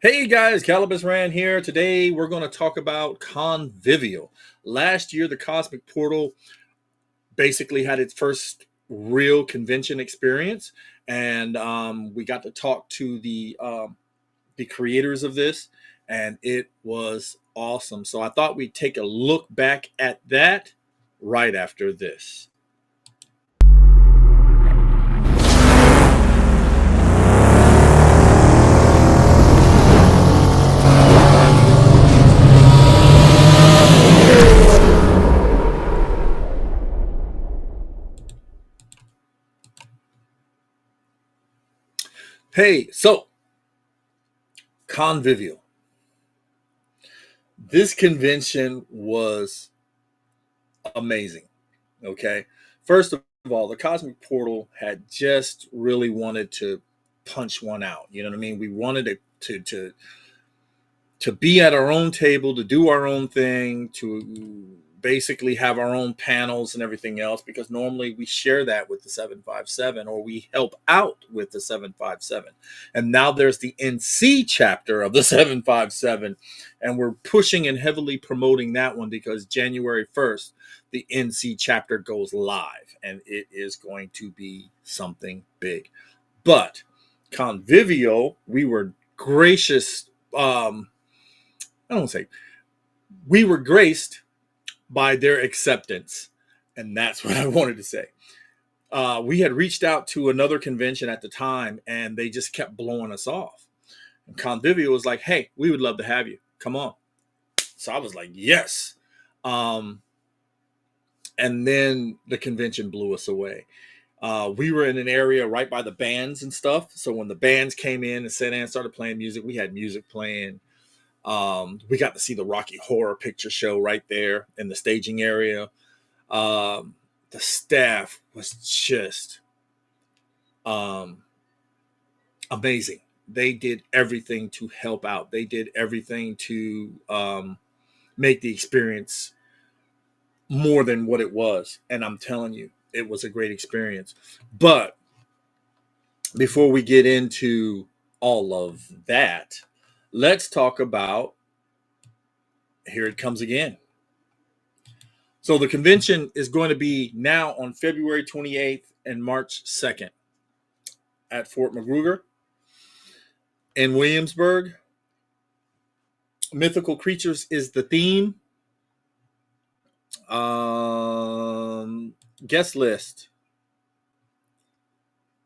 Hey guys, Calibus Ran here. Today we're going to talk about ConVival. Last year, the Cosmic Portal basically had its first real convention experience, and we got to talk to the creators of this, and it was awesome. So I thought we'd take a look back at that right after this. Hey, so ConVival. This convention was amazing. Okay. First of all, the Cosmic Portal had just really wanted to punch one out. You know what I mean? We wanted to be at our own table, to do our own thing, to basically have our own panels and everything else, because normally we share that with the 757 or we help out with the 757. And now there's the NC chapter of the 757, and we're pushing and heavily promoting that one because January 1st, the NC chapter goes live and it is going to be something big. But Convivio, we were gracious. I don't say we were graced by their acceptance, and that's what I wanted to say. We had reached out to another convention at the time, and they just kept blowing us off. And Convivio was like, "Hey, we would love to have you. Come on." So I was like, "Yes." Um, and then the convention blew us away. We were in an area right by the bands and stuff. So when the bands came in and sat in and started playing music, we had music playing. We got to see the Rocky Horror Picture Show right there in the staging area. The staff was just um, amazing. They did everything to help out. They did everything to make the experience more than what it was. And I'm telling you, it was a great experience. But before we get into all of that, let's talk about here it comes again. So the convention is going to be now on February 28th and March 2nd at Fort Magruder in Williamsburg. Mythical creatures is the theme. Guest list: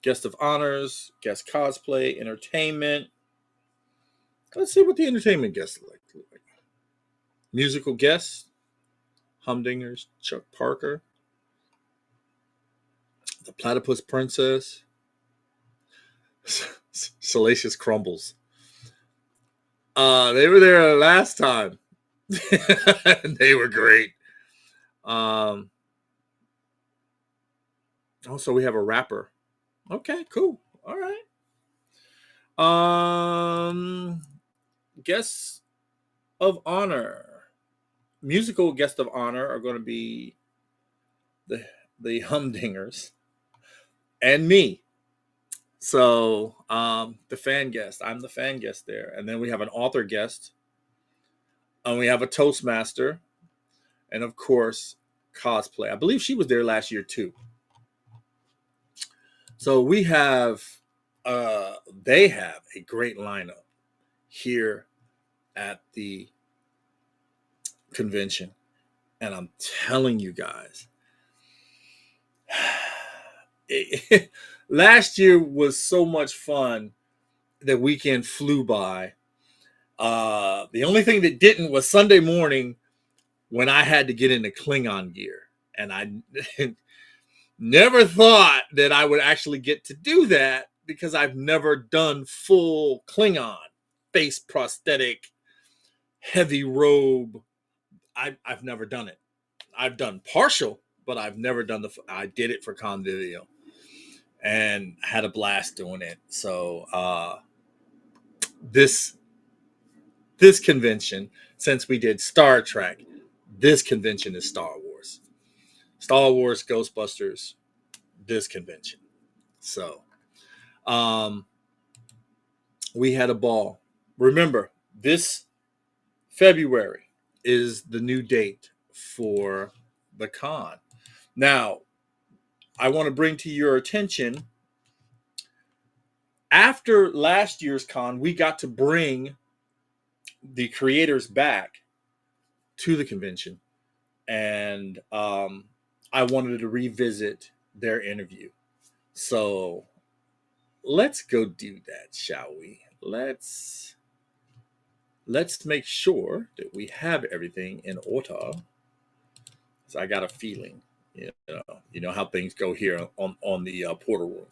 guest of honors, guest cosplay, entertainment. Let's see what the entertainment guests look like. Musical guests: Humdingers, Chuck Parker, the Platypus Princess, Salacious Crumbles. They were there last time. They were great. Also, we have a rapper. Okay, cool. All right. Guests of honor. Musical guest of honor are going to be the Humdingers and me. So the fan guest. I'm the fan guest there. And then we have an author guest. And we have a Toastmaster. And of course, cosplay. I believe she was there last year too. So we have they have a great lineup here at the convention. And I'm telling you guys, last year was so much fun. That weekend flew by. The only thing that didn't was Sunday morning when I had to get into Klingon gear. And I never thought that I would actually get to do that because I've never done full Klingon, face prosthetic, heavy robe. I've never done it. I've done partial, but I've never done I did it for ConVival and had a blast doing it. So this convention, since we did Star Trek, this convention is Star Wars. Star Wars, Ghostbusters, this convention. So we had a ball. Remember, this February is the new date for the con. Now, I want to bring to your attention, after last year's con, we got to bring the creators back to the convention, and I wanted to revisit their interview. So let's go do that, shall we? Let's make sure that we have everything in order. So I got a feeling, you know how things go here on the portal room.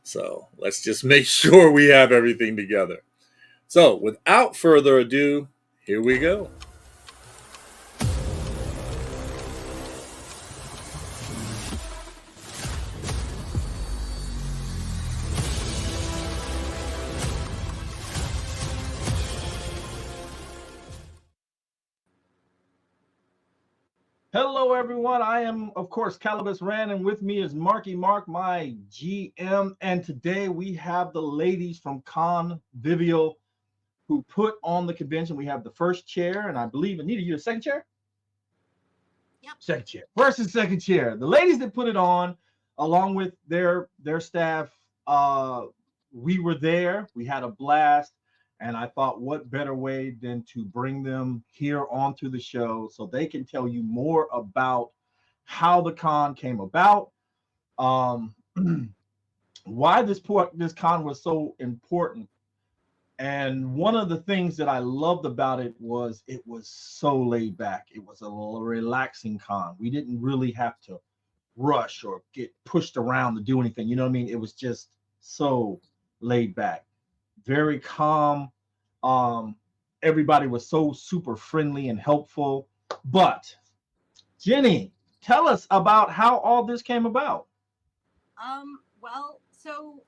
So let's just make sure we have everything together. So without further ado, here we go. Hello, everyone. I am, of course, Calibus Rand, and with me is Marky Mark, my GM. And today we have the ladies from ConVival who put on the convention. We have the first chair, and I believe, Anita, you're the second chair? Yep. Second chair. First and second chair. The ladies that put it on, along with their staff, we were there. We had a blast. And I thought, what better way than to bring them here onto the show so they can tell you more about how the con came about, um, why this con was so important. And one of the things that I loved about it was so laid back. It was a relaxing con. We didn't really have to rush or get pushed around to do anything. You know what I mean? It was just so laid back, very calm. Um, Everybody was so super friendly and helpful. But Jenny, tell us about how all this came about. Well, so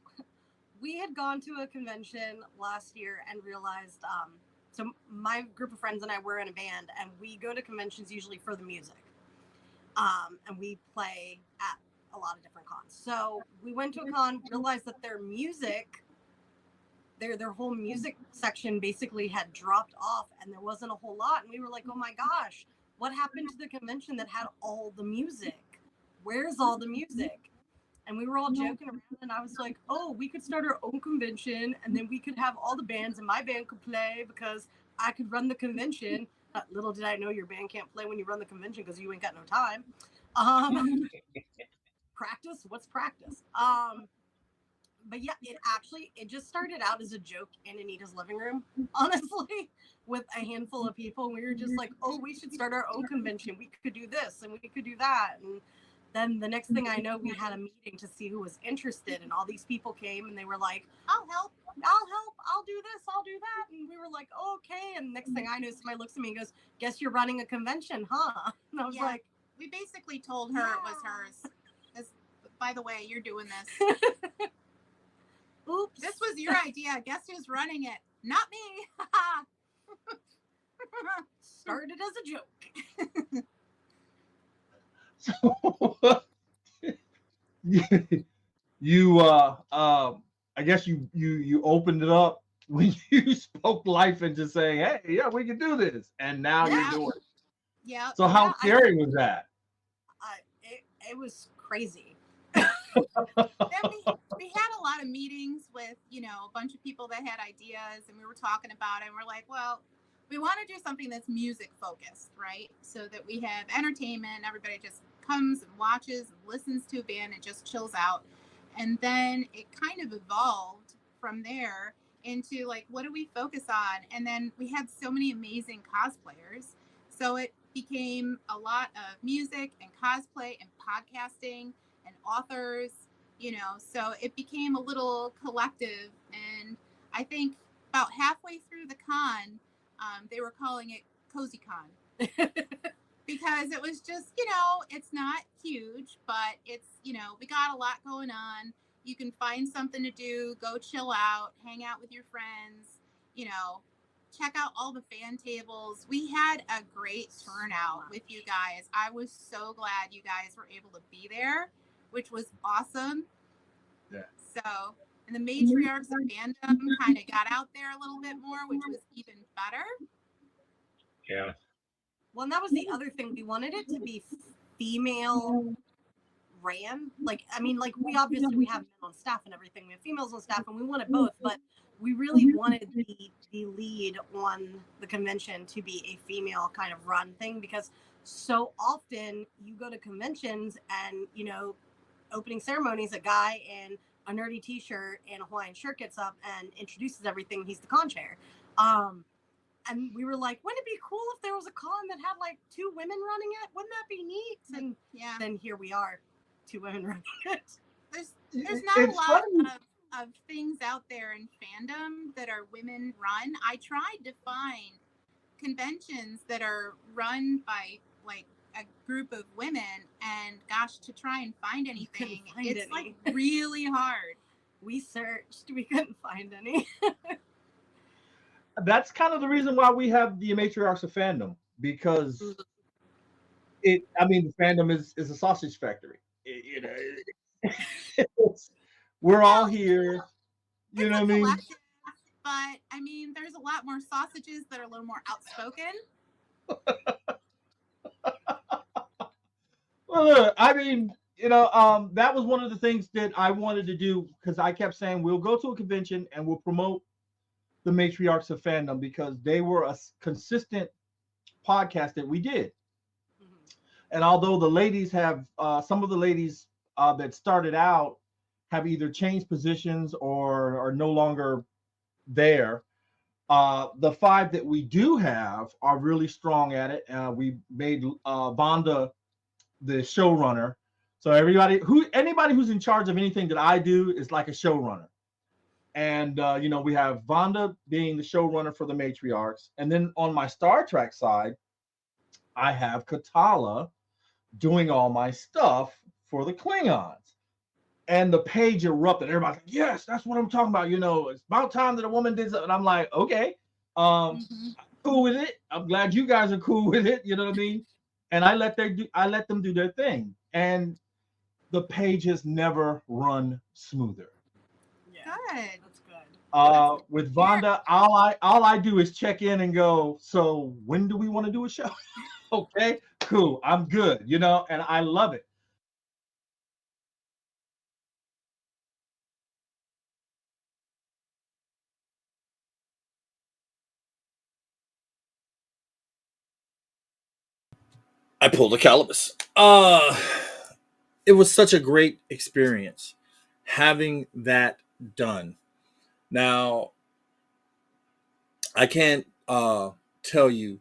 we had gone to a convention last year and realized, so my group of friends and I were in a band, and we go to conventions usually for the music. And we play at a lot of different cons. So we went to a con, realized that their whole music section basically had dropped off, and there wasn't a whole lot. And we were like, oh my gosh, what happened to the convention that had all the music? Where's all the music? And we were all joking around, and I was like, oh, we could start our own convention, and then we could have all the bands, and my band could play because I could run the convention. Little did I know your band can't play when you run the convention because you ain't got no time. Practice? What's practice? But yeah, it just started out as a joke in Anita's living room, honestly, with a handful of people. We were just like, oh, we should start our own convention. We could do this and we could do that. And then the next thing I know, we had a meeting to see who was interested, and all these people came and they were like, I'll do this, I'll do that. And we were like, oh, okay. And next thing I know, somebody looks at me and goes, guess you're running a convention, huh? And I was like, we basically told her it was hers. By the way, you're doing this. Oops. This was your idea. Guess who's running it? Not me. Started as a joke. So I guess you opened it up when you spoke life into saying, hey, yeah, we can do this. And now you're doing it. Yeah. So how scary was that? It was crazy. Then we had a lot of meetings with, a bunch of people that had ideas, and we were talking about it, and we're like, well, we want to do something that's music focused, right? So that we have entertainment, everybody just comes and watches and listens to a band and just chills out. And then it kind of evolved from there into like, what do we focus on? And then we had so many amazing cosplayers. So it became a lot of music and cosplay and podcasting and authors, so it became a little collective. And I think about halfway through the con, they were calling it Cozy Con. Because it was just, it's not huge, but it's, we got a lot going on. You can find something to do, go chill out, hang out with your friends, check out all the fan tables. We had a great turnout with you guys. I was so glad you guys were able to be there, which was awesome. Yeah. So And the matriarchs of fandom kind of got out there a little bit more, which was even better. Yeah. Well, and that was the other thing. We wanted it to be female ran. Like, I mean, like we have men on staff and everything. We have females on staff, and we wanted both, but we really wanted the lead on the convention to be a female kind of run thing, because so often you go to conventions and, you know, opening ceremonies, a guy in a nerdy t-shirt and a Hawaiian shirt gets up and introduces everything. He's the con chair. And we were like, wouldn't it be cool if there was a con that had like 2 women running it? Wouldn't that be neat? And then here we are, 2 women running it. There's not a lot of things out there in fandom that are women run. I tried to find conventions that are run by like a group of women, and gosh, to try and find anything, it's like really hard. We searched, we couldn't find any. That's kind of the reason why we have the matriarchs of fandom, because the fandom is a sausage factory. We're all here. You know what I mean? But I mean, there's a lot more sausages that are a little more outspoken. Well, look, I mean, that was one of the things that I wanted to do, because I kept saying we'll go to a convention and we'll promote the matriarchs of fandom, because they were a consistent podcast that we did. And although the ladies have, some of the ladies that started out have either changed positions or are no longer there, the 5 that we do have are really strong at it. We made Vonda the showrunner. So anybody who's in charge of anything that I do is like a showrunner. And, we have Vonda being the showrunner for the matriarchs. And then on my Star Trek side, I have Katala doing all my stuff for the Klingons. And the page erupted. Everybody's like, yes, that's what I'm talking about. It's about time that a woman did something. And I'm like, okay, cool with it. I'm glad you guys are cool with it. You know what I mean? And I let them do their thing. And the page has never run smoother. Good. That's good. With Vonda, all I do is check in and go, so when do we want to do a show? Okay, cool. I'm good, and I love it. I pulled a Calibus. It was such a great experience having that done. Now, I can't tell you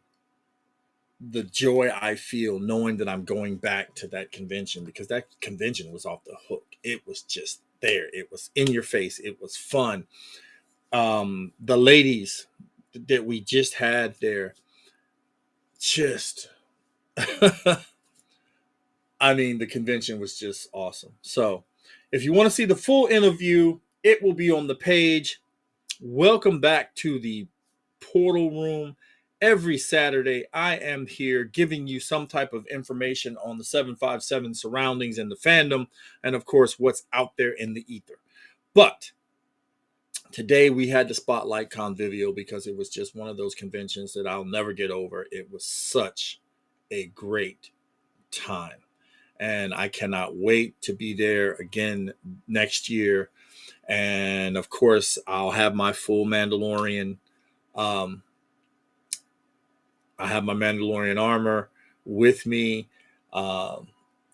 the joy I feel knowing that I'm going back to that convention, because that convention was off the hook. It was just there. It was in your face. It was fun. The ladies that we just had there, just, I mean, the convention was just awesome. So if you want to see the full interview, it will be on the page. Welcome back to the Portal Room. Every Saturday, I am here giving you some type of information on the 757 surroundings and the fandom, and of course, what's out there in the ether. But today we had to spotlight ConVival, because it was just one of those conventions that I'll never get over. It was such a great time, and I cannot wait to be there again next year. And of course, I'll have my full Mandalorian. I have my Mandalorian armor with me.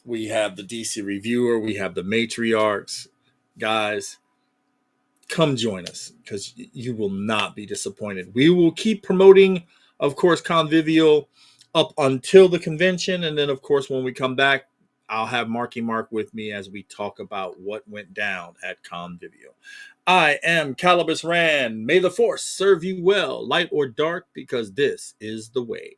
We have the DC reviewer. We have the matriarchs. Guys, come join us, because you will not be disappointed. We will keep promoting, of course, ConVival up until the convention. And then, of course, when we come back, I'll have Marky Mark with me as we talk about what went down at ConVival. I am Calibus Rand. May the Force serve you well, light or dark, because this is the way.